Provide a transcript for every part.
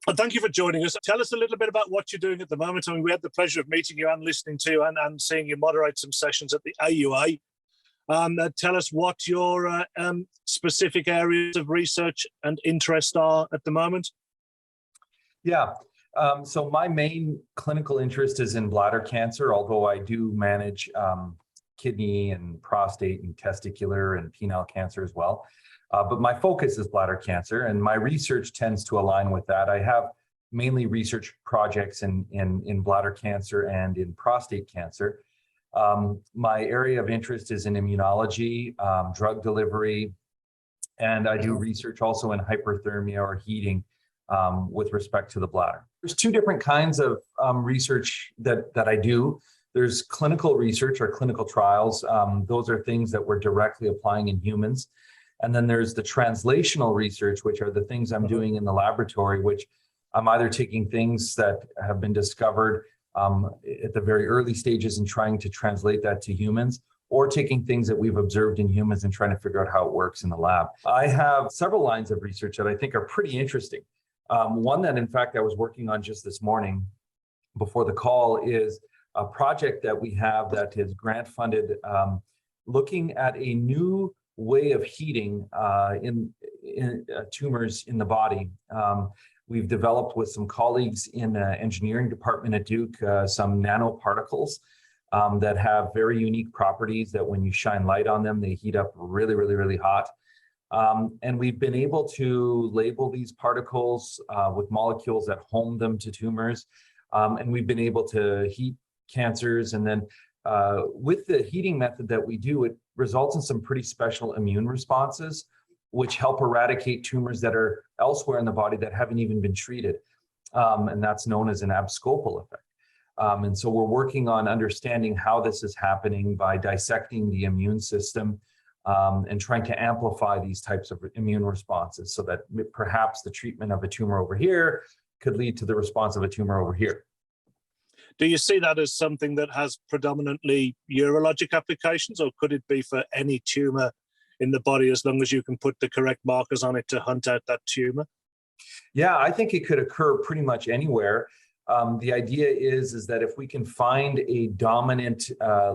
Well, thank you for joining us. Tell us a little bit about what you're doing at the moment. I mean, we had the pleasure of meeting you and listening to you and seeing you moderate some sessions at the AUA. Tell us what your specific areas of research and interest are at the moment. Yeah, so my main clinical interest is in bladder cancer, although I do manage kidney and prostate and testicular and penile cancer as well. But my focus is bladder cancer, and my research tends to align with that. I have mainly research projects in bladder cancer and in prostate cancer. My area of interest is in immunology, drug delivery, and I do research also in hyperthermia or heating with respect to the bladder. There's two different kinds of research that I do. There's clinical research or clinical trials. Those are things that we're directly applying in humans. And then there's the translational research, which are the things I'm doing in the laboratory, which I'm either taking things that have been discovered at the very early stages and trying to translate that to humans, or taking things that we've observed in humans and trying to figure out how it works in the lab. I have several lines of research that I think are pretty interesting. One that, in fact, I was working on just this morning before the call is a project that we have that is grant funded, looking at a new way of heating in tumors in the body. We've developed with some colleagues in the engineering department at Duke some nanoparticles that have very unique properties that when you shine light on them, they heat up really, really, really hot. And we've been able to label these particles with molecules that home them to tumors. And we've been able to heat cancers. And then with the heating method that we do, it results in some pretty special immune responses, which help eradicate tumors that are elsewhere in the body that haven't even been treated. And that's known as an abscopal effect. And so we're working on understanding how this is happening by dissecting the immune system and trying to amplify these types of immune responses so that perhaps the treatment of a tumor over here could lead to the response of a tumor over here. Do you see that as something that has predominantly urologic applications, or could it be for any tumor in the body as long as you can put the correct markers on it to hunt out that tumor? Yeah, I think it could occur pretty much anywhere. The idea is that if we can find a dominant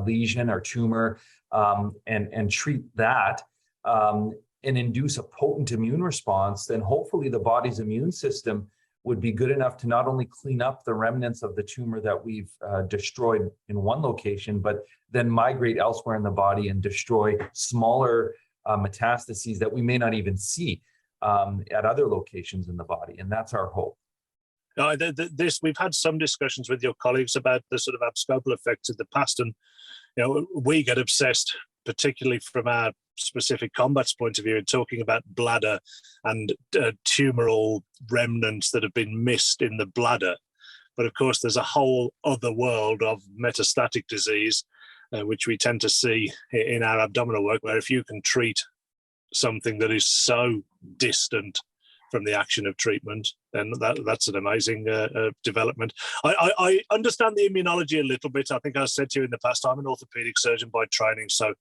lesion or tumor and treat that and induce a potent immune response, then hopefully the body's immune system would be good enough to not only clean up the remnants of the tumor that we've destroyed in one location, but then migrate elsewhere in the body and destroy smaller metastases that we may not even see at other locations in the body. And that's our hope. We've had some discussions with your colleagues about the sort of abscopal effects in the past, and we get obsessed, particularly from our specific combats point of view, in talking about bladder and tumoral remnants that have been missed in the bladder. But of course, there's a whole other world of metastatic disease, which we tend to see in our abdominal work, where if you can treat something that is so distant from the action of treatment, then that's an amazing development. I understand the immunology a little bit. I think I said to you in the past, I'm an orthopedic surgeon by training, so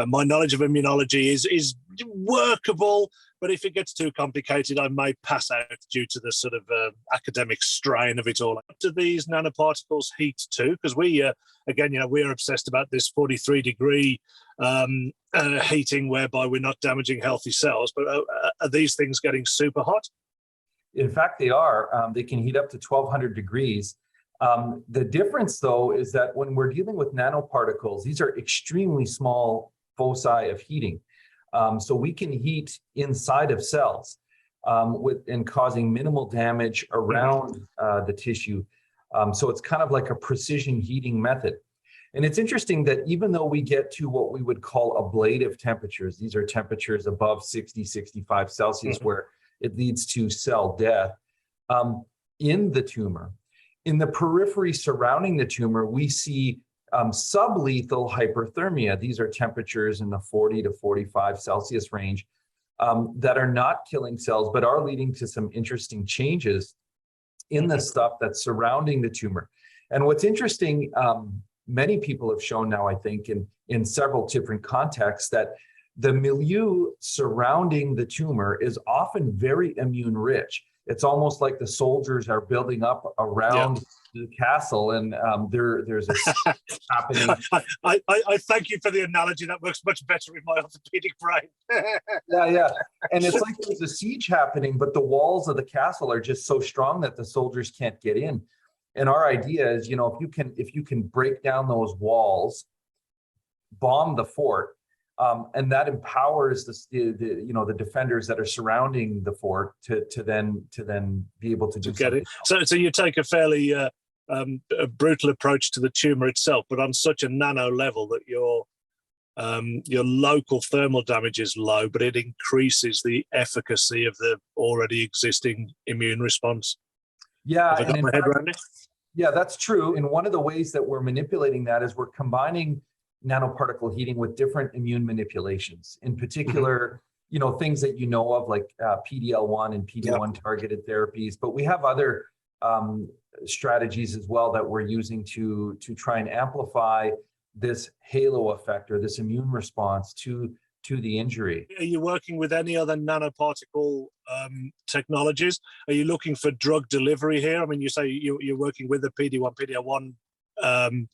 my knowledge of immunology is workable, but if it gets too complicated, I may pass out due to the sort of academic strain of it all. Do these nanoparticles heat too? Because we, again, we're obsessed about this 43-degree heating whereby we're not damaging healthy cells, but are these things getting super hot? In fact, they are. They can heat up to 1200 degrees. The difference, though, is that when we're dealing with nanoparticles, these are extremely small foci of heating. So we can heat inside of cells and causing minimal damage around the tissue. So it's kind of like a precision heating method. And it's interesting that even though we get to what we would call ablative temperatures, these are temperatures above 60, 65 Celsius, where it leads to cell death in the tumor. In the periphery surrounding the tumor, we see sublethal hyperthermia. These are temperatures in the 40 to 45 Celsius range that are not killing cells, but are leading to some interesting changes in the stuff that's surrounding the tumor. And what's interesting, many people have shown now, I think, in several different contexts, that the milieu surrounding the tumor is often very immune rich. it's almost like the soldiers are building up around the castle, and there's a siege happening. I thank you for the analogy. That works much better with my orthopedic brain. Yeah. And it's like there's a siege happening, but the walls of the castle are just so strong that the soldiers can't get in. And our idea is, if you can break down those walls, bomb the fort, and that empowers the defenders that are surrounding the fort to then be able to get it. So you take a fairly a brutal approach to the tumor itself, but on such a nano level that your local thermal damage is low, but it increases the efficacy of the already existing immune response. Yeah, Have I got my head around it? Yeah, that's true. And one of the ways that we're manipulating that is we're combining nanoparticle heating with different immune manipulations. In particular, things that you know of, like PD-L1 and PD-1 targeted therapies. But we have other strategies as well that we're using to try and amplify this halo effect or this immune response to the injury. Are you working with any other nanoparticle technologies? Are you looking for drug delivery here? I mean, you say you're working with the PD-1, PD-L1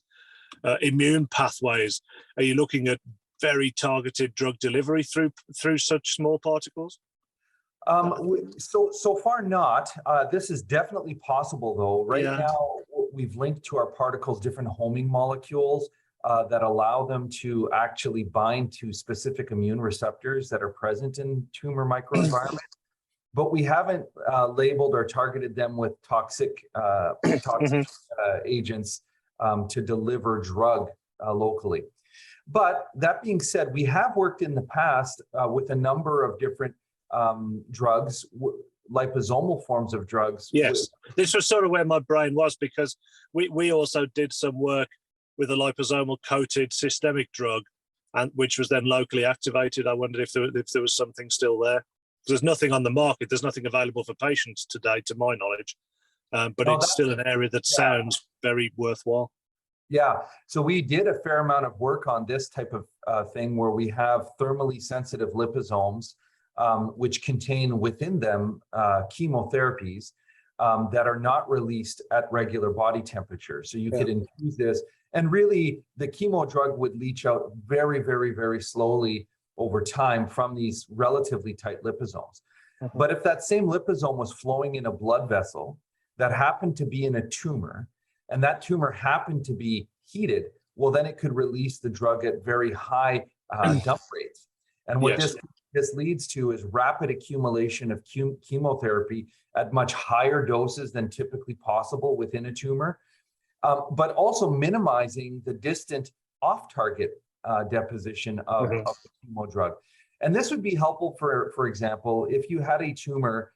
immune pathways. Are you looking at very targeted drug delivery through such small particles? So far not. This is definitely possible though. Right now, we've linked to our particles different homing molecules that allow them to actually bind to specific immune receptors that are present in tumor microenvironment. But we haven't labeled or targeted them with toxic agents to deliver drug locally. But that being said, we have worked in the past with a number of different drugs, liposomal forms of drugs. Yes, this was sort of where my brain was, because we also did some work with a liposomal coated systemic drug, and which was then locally activated. I wondered if there was something still there. There's nothing on the market. There's nothing available for patients today, to my knowledge. But it's still an area that sounds very worthwhile. Yeah, so we did a fair amount of work on this type of thing where we have thermally sensitive liposomes, which contain within them chemotherapies that are not released at regular body temperature. So you could infuse this, and really the chemo drug would leach out very, very, very slowly over time from these relatively tight liposomes. But if that same liposome was flowing in a blood vessel that happened to be in a tumor, and that tumor happened to be heated, well, then it could release the drug at very high dump rates. And what this leads to is rapid accumulation of chemotherapy at much higher doses than typically possible within a tumor, but also minimizing the distant off-target deposition of the chemo drug. And this would be helpful, for example, if you had a tumor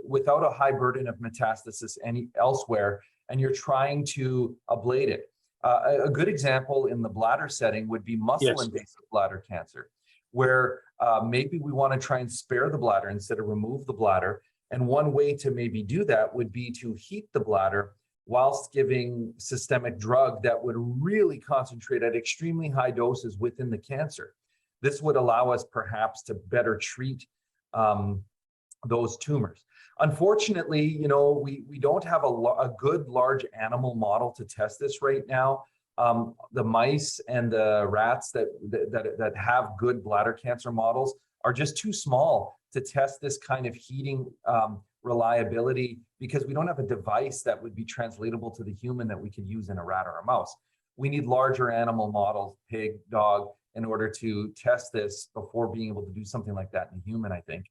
without a high burden of metastasis elsewhere, and you're trying to ablate it. A good example in the bladder setting would be muscle-invasive bladder cancer, where maybe we want to try and spare the bladder instead of remove the bladder. And one way to maybe do that would be to heat the bladder whilst giving systemic drug that would really concentrate at extremely high doses within the cancer. This would allow us perhaps to better treat those tumors. Unfortunately, we don't have a good large animal model to test this right now. The mice and the rats that have good bladder cancer models are just too small to test this kind of heating reliability, because we don't have a device that would be translatable to the human that we could use in a rat or a mouse. We need larger animal models, pig, dog, in order to test this before being able to do something like that in a human, I think.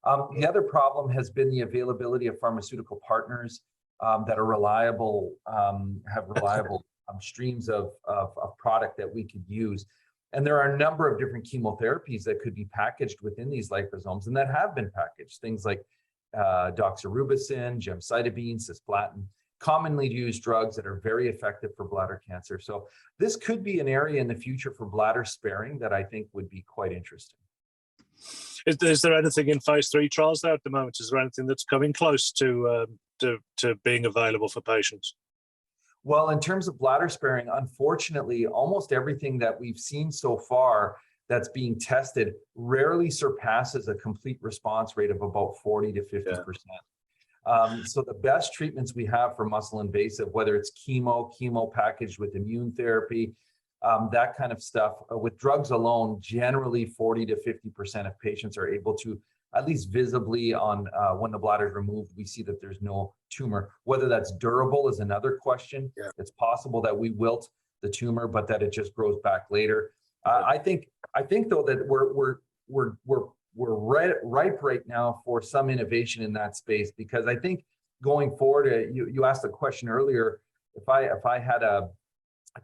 The other problem has been the availability of pharmaceutical partners that are reliable, have reliable streams of product that we could use. And there are a number of different chemotherapies that could be packaged within these liposomes and that have been packaged. Things like doxorubicin, gemcitabine, cisplatin, commonly used drugs that are very effective for bladder cancer. So this could be an area in the future for bladder sparing that I think would be quite interesting. Is there anything in phase 3 trials there at the moment? Is there anything that's coming close to being available for patients? Well, in terms of bladder sparing, unfortunately, almost everything that we've seen so far that's being tested rarely surpasses a complete response rate of about 40 to 50%. So the best treatments we have for muscle invasive, whether it's chemo packaged with immune therapy, that kind of stuff, with drugs alone, generally 40 to 50% of patients are able to, at least visibly on when the bladder is removed, we see that there's no tumor. Whether that's durable is another question. It's possible that we wilt the tumor, but that it just grows back later. I think though that we're ripe right now for some innovation in that space, because I think going forward, you asked a question earlier, if I had a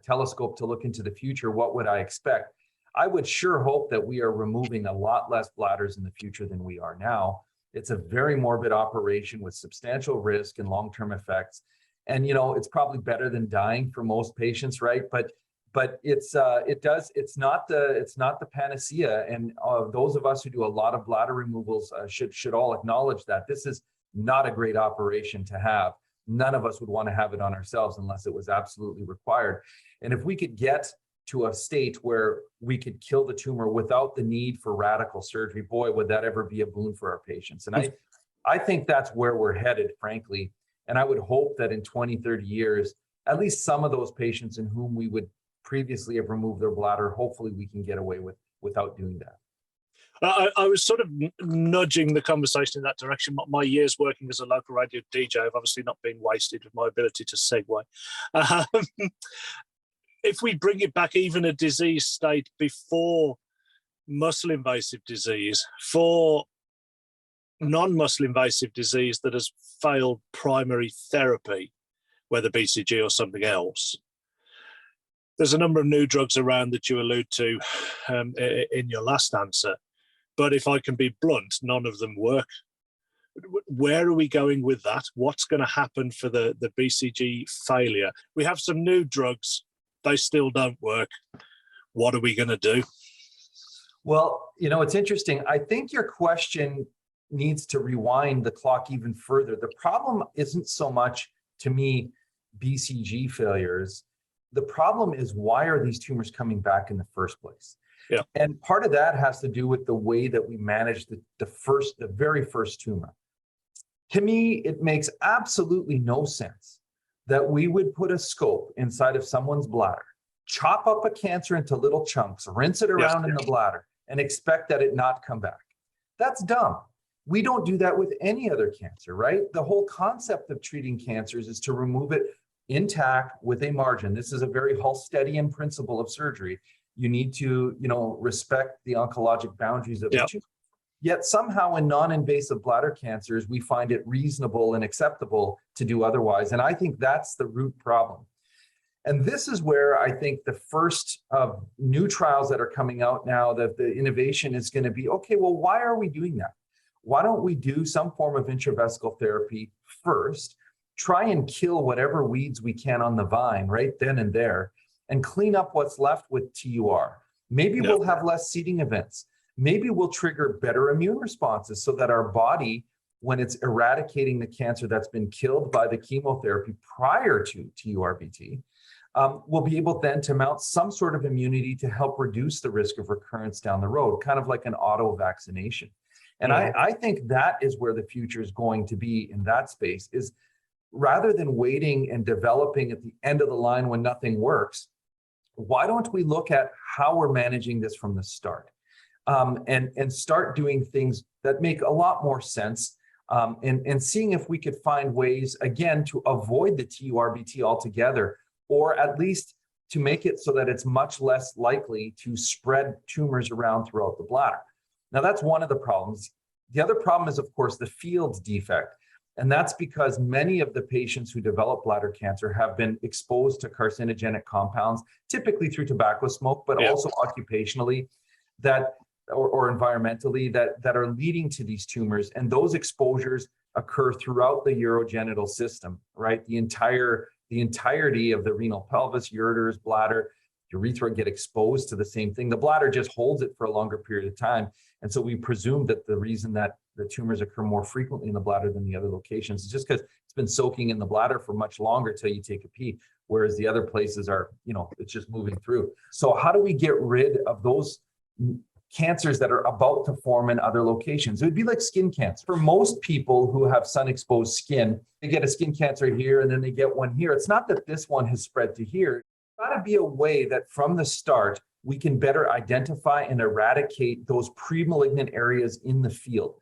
telescope to look into the future, what would I expect? I would sure hope that we are removing a lot less bladders in the future than we are now. It's a very morbid operation with substantial risk and long-term effects. And, you know, it's probably better than dying for most patients, right? But it's not the panacea. And those of us who do a lot of bladder removals should all acknowledge that this is not a great operation to have. None of us would want to have it on ourselves unless it was absolutely required. And if we could get to a state where we could kill the tumor without the need for radical surgery, boy, would that ever be a boon for our patients. And I think that's where we're headed, frankly. And I would hope that in 20, 30 years, at least some of those patients in whom we would previously have removed their bladder, hopefully we can get away without doing that. I was sort of nudging the conversation in that direction. My years working as a local radio DJ have obviously not been wasted with my ability to segue. If we bring it back even a disease state before muscle invasive disease, for non-muscle invasive disease that has failed primary therapy, whether BCG or something else, there's a number of new drugs around that you allude to in your last answer. But if I can be blunt, none of them work. Where are we going with that? What's going to happen for the BCG failure? We have some new drugs. They still don't work. What are we going to do? Well, you know, it's interesting. I think your question needs to rewind the clock even further. The problem isn't so much, to me, BCG failures. The problem is, why are these tumors coming back in the first place? Yeah. And part of that has to do with the way that we manage the very first tumor. To me, it makes absolutely no sense that we would put a scope inside of someone's bladder, chop up a cancer into little chunks, rinse it around in the bladder, and expect that it not come back. That's dumb. We don't do that with any other cancer, right? The whole concept of treating cancers is to remove it intact with a margin. This is a very Halstedian principle of surgery. You need to, you know, respect the oncologic boundaries of the tumor. Yet somehow in non-invasive bladder cancers, we find it reasonable and acceptable to do otherwise. And I think that's the root problem. And this is where I think the first of new trials that are coming out now, that the innovation is going to be, okay, well, why are we doing that? Why don't we do some form of intravesical therapy first, try and kill whatever weeds we can on the vine right then and there, and clean up what's left with TUR. Maybe we'll have less seeding events. Maybe we'll trigger better immune responses so that our body, when it's eradicating the cancer that's been killed by the chemotherapy prior to TURBT, will be able then to mount some sort of immunity to help reduce the risk of recurrence down the road, kind of like an auto vaccination. And I think that is where the future is going to be in that space, is rather than waiting and developing at the end of the line when nothing works, why don't we look at how we're managing this from the start? And start doing things that make a lot more sense, and seeing if we could find ways, again, to avoid the TURBT altogether, or at least to make it so that it's much less likely to spread tumors around throughout the bladder. Now, that's one of the problems. The other problem is, of course, the field defect. And that's because many of the patients who develop bladder cancer have been exposed to carcinogenic compounds, typically through tobacco smoke, but also occupationally, that or environmentally, that are leading to these tumors. And those exposures occur throughout the urogenital system, right? The entirety of the renal pelvis, ureters, bladder, urethra get exposed to the same thing. The bladder just holds it for a longer period of time. And so we presume that the reason that the tumors occur more frequently in the bladder than the other locations is just because it's been soaking in the bladder for much longer till you take a pee, whereas the other places are, you know, it's just moving through. So how do we get rid of those cancers that are about to form in other locations. It would be like skin cancer. For most people who have sun-exposed skin, they get a skin cancer here and then they get one here. It's not that this one has spread to here. There's got to be a way that from the start, we can better identify and eradicate those pre-malignant areas in the field.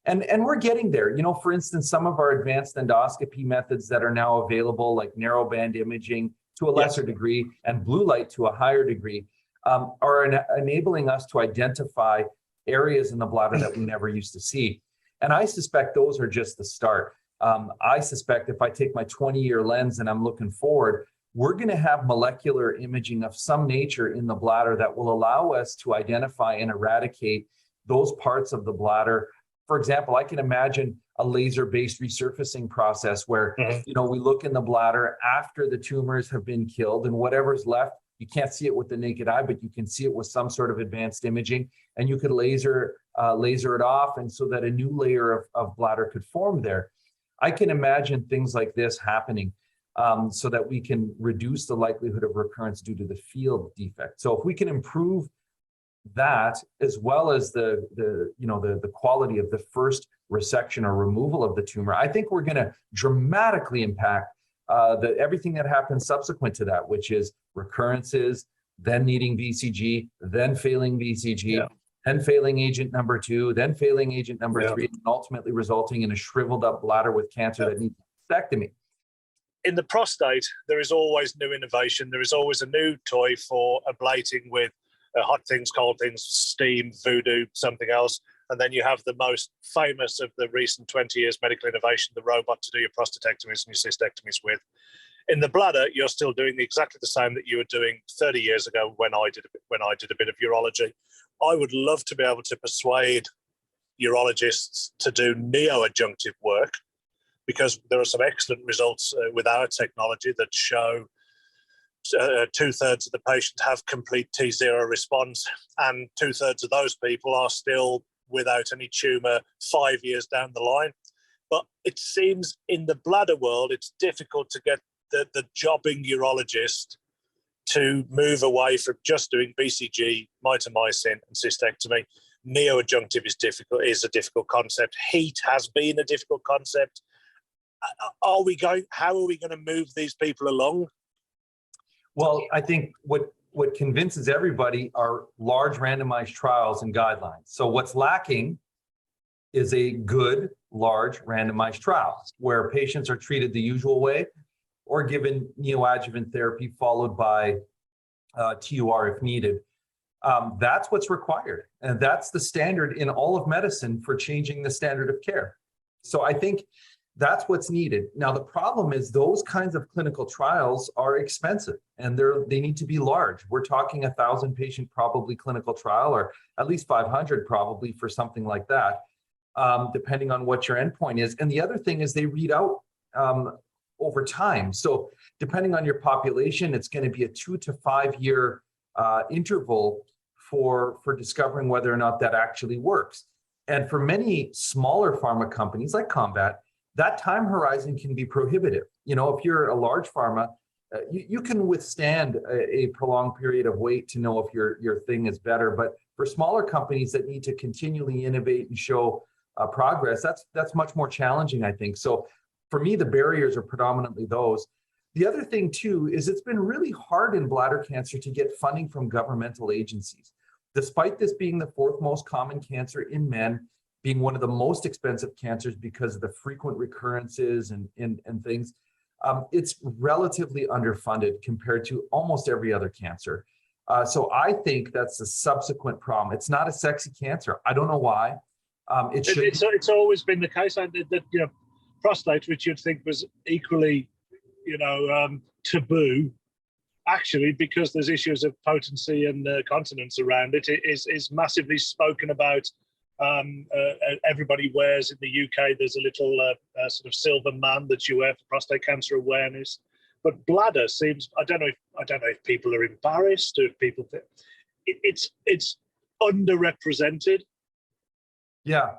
And we're getting there. You know, for instance, some of our advanced endoscopy methods that are now available, like narrowband imaging to a lesser degree and blue light to a higher degree, are enabling us to identify areas in the bladder that we never used to see. And I suspect those are just the start. I suspect if I take my 20-year lens and I'm looking forward, we're going to have molecular imaging of some nature in the bladder that will allow us to identify and eradicate those parts of the bladder. For example, I can imagine a laser-based resurfacing process where, you know, we look in the bladder after the tumors have been killed, and whatever's left, you can't see it with the naked eye, but you can see it with some sort of advanced imaging, and you could laser it off, and so that a new layer of bladder could form there. I can imagine things like this happening so that we can reduce the likelihood of recurrence due to the field defect. So if we can improve that, as well as the quality of the first resection or removal of the tumor, I think we're going to dramatically impact everything that happens subsequent to that, which is recurrences, then needing BCG, then failing BCG, then failing agent number 2, then failing agent number 3, and ultimately resulting in a shriveled up bladder with cancer that needs mastectomy. In the prostate, there is always new innovation. There is always a new toy for ablating with hot things, cold things, steam, voodoo, something else. And then you have the most famous of the recent 20 years medical innovation, the robot to do your prostatectomies and your cystectomies with. In the bladder, you're still doing exactly the same that you were doing 30 years ago when I did a bit of urology. I would love to be able to persuade urologists to do neo-adjunctive work, because there are some excellent results with our technology that show 2/3 of the patients have complete T0 response, and 2/3 of those people are still without any tumour 5 years down the line. But it seems in the bladder world, it's difficult to get the jobbing urologist to move away from just doing BCG, mitomycin, and cystectomy. Neo-adjunctive is a difficult concept. Heat has been a difficult concept. How are we going to move these people along? Well, I think what convinces everybody are large randomized trials and guidelines. So what's lacking is a good, large randomized trial where patients are treated the usual way or given neoadjuvant therapy followed by TUR if needed. That's what's required. And that's the standard in all of medicine for changing the standard of care. So I think that's what's needed. Now, the problem is those kinds of clinical trials are expensive and they need to be large. We're talking 1,000 patient probably clinical trial, or at least 500 probably for something like that, depending on what your endpoint is. And the other thing is they read out over time. So depending on your population, it's going to be a 2 to 5 year interval for discovering whether or not that actually works. And for many smaller pharma companies like Combat, that time horizon can be prohibitive. You know, if you're a large pharma, you can withstand a prolonged period of wait to know if your thing is better. But for smaller companies that need to continually innovate and show progress, that's much more challenging, I think. So for me, the barriers are predominantly those. The other thing too is it's been really hard in bladder cancer to get funding from governmental agencies. Despite this being the 4th most common cancer in men, being one of the most expensive cancers because of the frequent recurrences and things, it's relatively underfunded compared to almost every other cancer. So I think that's a subsequent problem. It's not a sexy cancer. I don't know why. It's always been the case that prostate, which you'd think was equally, taboo, actually, because there's issues of potency and continence around it, is massively spoken about. Everybody wears in the UK. There's a little sort of silver man that you wear for prostate cancer awareness. But bladder seems, I don't know if people are embarrassed or if people think it's underrepresented. Yeah,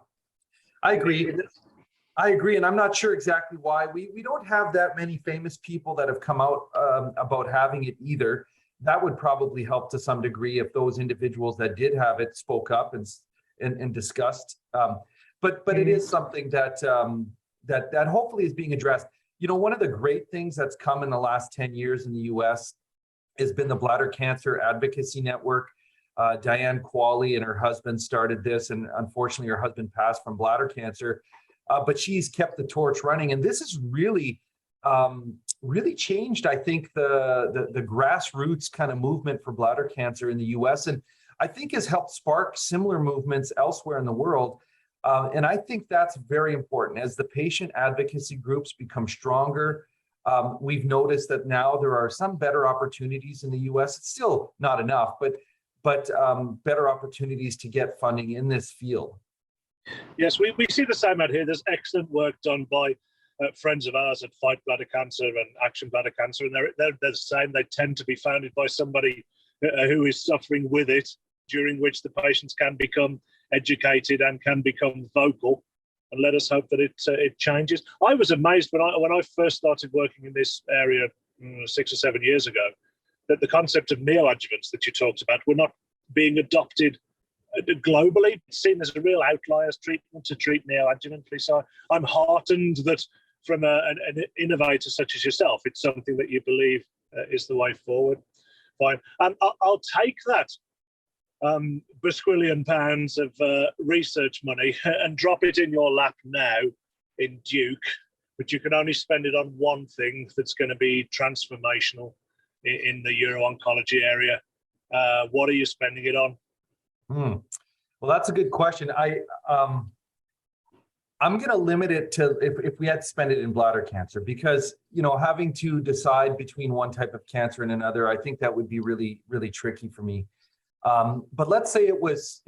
I agree. And I'm not sure exactly why. We don't have that many famous people that have come out about having it either. that would probably help to some degree if those individuals that did have it spoke up and discussed. But it is something that that hopefully is being addressed. You know, one of the great things that's come in the last 10 years in the US has been the Bladder Cancer Advocacy Network. Diane Qualley and her husband started this, and unfortunately her husband passed from bladder cancer, but she's kept the torch running. And this has really changed, I think, the grassroots kind of movement for bladder cancer in the US, and I think has helped spark similar movements elsewhere in the world. And I think that's very important. As the patient advocacy groups become stronger, we've noticed that now there are some better opportunities in the US. It's still not enough, but better opportunities to get funding in this field. Yes, we see the same out here. There's excellent work done by friends of ours at Fight Bladder Cancer and Action Bladder Cancer, and they're the same. They tend to be founded by somebody who is suffering with it, during which the patients can become educated and can become vocal. And let us hope that it changes. I was amazed when I first started working in this area 6 or 7 years ago, that the concept of neoadjuvants that you talked about were not being adopted globally. It's seen as a real outliers treatment to treat neoadjuvantly. So I'm heartened that from an innovator such as yourself, it's something that you believe is the way forward. Fine. I'll take that £1 billion of research money and drop it in your lap now in Duke, but you can only spend it on one thing that's going to be transformational in the uro-oncology area. What are you spending it on? Well, that's a good question. I'm going to limit it to if we had to spend it in bladder cancer, because, you know, having to decide between one type of cancer and another, I think that would be really, really tricky for me. But let's say it was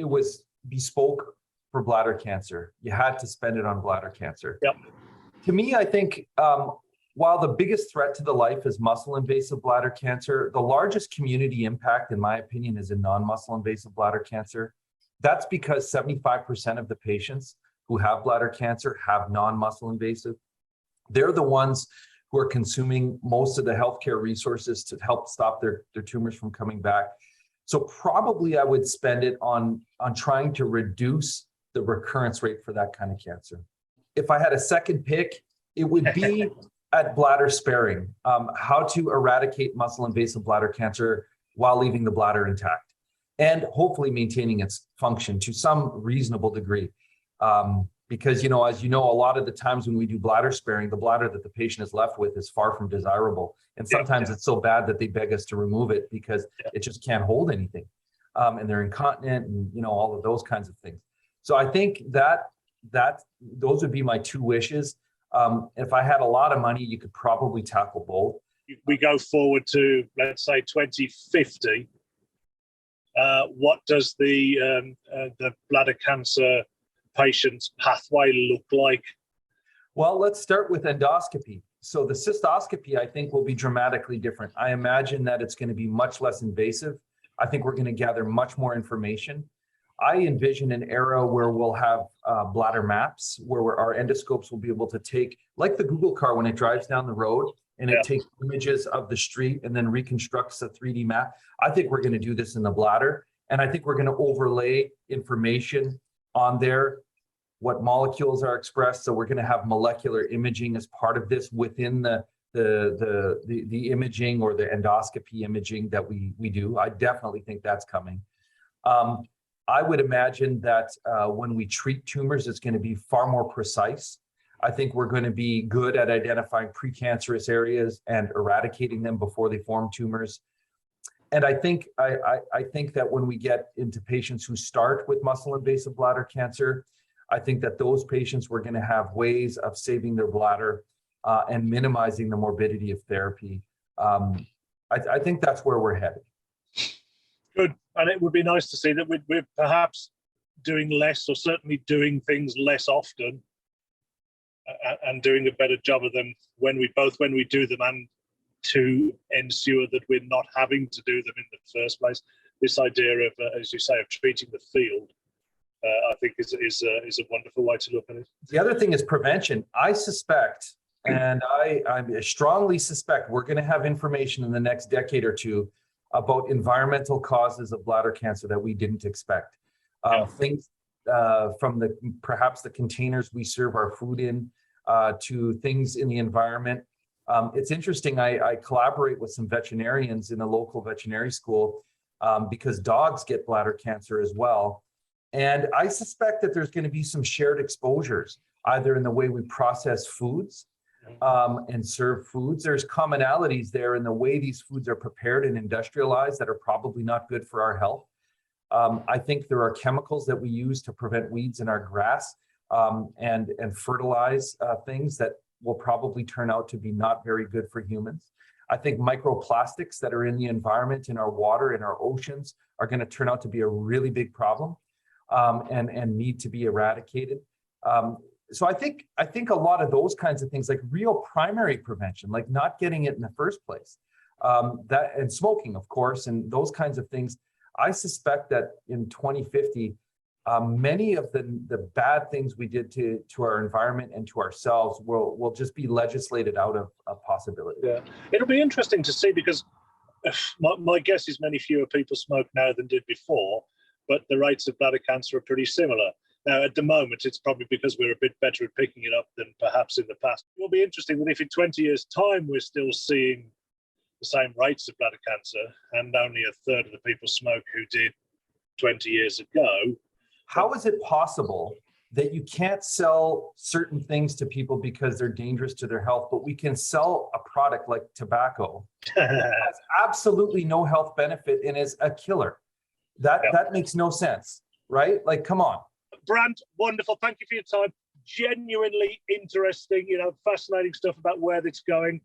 bespoke for bladder cancer. You had to spend it on bladder cancer. Yep. To me, I think while the biggest threat to the life is muscle invasive bladder cancer, the largest community impact, in my opinion, is in non-muscle invasive bladder cancer. That's because 75% of the patients who have bladder cancer have non-muscle invasive. They're the ones who are consuming most of the healthcare resources to help stop their tumors from coming back. So probably I would spend it on trying to reduce the recurrence rate for that kind of cancer. If I had a second pick, it would be at bladder sparing, how to eradicate muscle invasive bladder cancer while leaving the bladder intact and hopefully maintaining its function to some reasonable degree. Because, you know, as you know, a lot of the times when we do bladder sparing, the bladder that the patient is left with is far from desirable. And sometimes it's so bad that they beg us to remove it because it just can't hold anything. And they're incontinent and, you know, all of those kinds of things. So I think that those would be my two wishes. If I had a lot of money, you could probably tackle both. We go forward to, let's say, 2050. What does the bladder cancer patient's pathway look like? Well, let's start with endoscopy. So the cystoscopy, I think, will be dramatically different. I imagine that it's going to be much less invasive. I think we're going to gather much more information. I envision an era where we'll have bladder maps, where our endoscopes will be able to take, like the Google car when it drives down the road and it takes images of the street and then reconstructs a 3D map. I think we're going to do this in the bladder. And I think we're going to overlay information on there, what molecules are expressed. So we're going to have molecular imaging as part of this within the imaging or the endoscopy imaging that we do. I definitely think that's coming. I would imagine that when we treat tumors, it's going to be far more precise. I think we're going to be good at identifying precancerous areas and eradicating them before they form tumors. And I think that when we get into patients who start with muscle invasive bladder cancer, I think that those patients, we're going to have ways of saving their bladder and minimizing the morbidity of therapy. I think that's where we're headed. Good. And it would be nice to see that we're perhaps doing less, or certainly doing things less often, and doing a better job of them when we do them, and to ensure that we're not having to do them in the first place. This idea of, as you say, of treating the field, I think is a wonderful way to look at it. The other thing is prevention. I suspect, and I strongly suspect, we're going to have information in the next decade or two about environmental causes of bladder cancer that we didn't expect. Things from perhaps the containers we serve our food in, to things in the environment. It's interesting, I collaborate with some veterinarians in a local veterinary school because dogs get bladder cancer as well. And I suspect that there's going to be some shared exposures, either in the way we process foods and serve foods. There's commonalities there in the way these foods are prepared and industrialized that are probably not good for our health. I think there are chemicals that we use to prevent weeds in our grass and fertilize things that will probably turn out to be not very good for humans. I think microplastics that are in the environment, in our water, in our oceans, are going to turn out to be a really big problem and need to be eradicated. So I think a lot of those kinds of things, like real primary prevention, like not getting it in the first place, and smoking, of course, and those kinds of things. I suspect that in 2050, many of the bad things we did to our environment and to ourselves will just be legislated out of possibility. Yeah, it'll be interesting to see, because my guess is many fewer people smoke now than did before, but the rates of bladder cancer are pretty similar. Now, at the moment, it's probably because we're a bit better at picking it up than perhaps in the past. It will be interesting that if in 20 years' time we're still seeing the same rates of bladder cancer and only a third of the people smoke who did 20 years ago. How is it possible that you can't sell certain things to people because they're dangerous to their health, but we can sell a product like tobacco that has absolutely no health benefit and is a killer? That makes no sense, right? Like, come on. Brant, wonderful. Thank you for your time. Genuinely interesting, fascinating stuff about where it's going.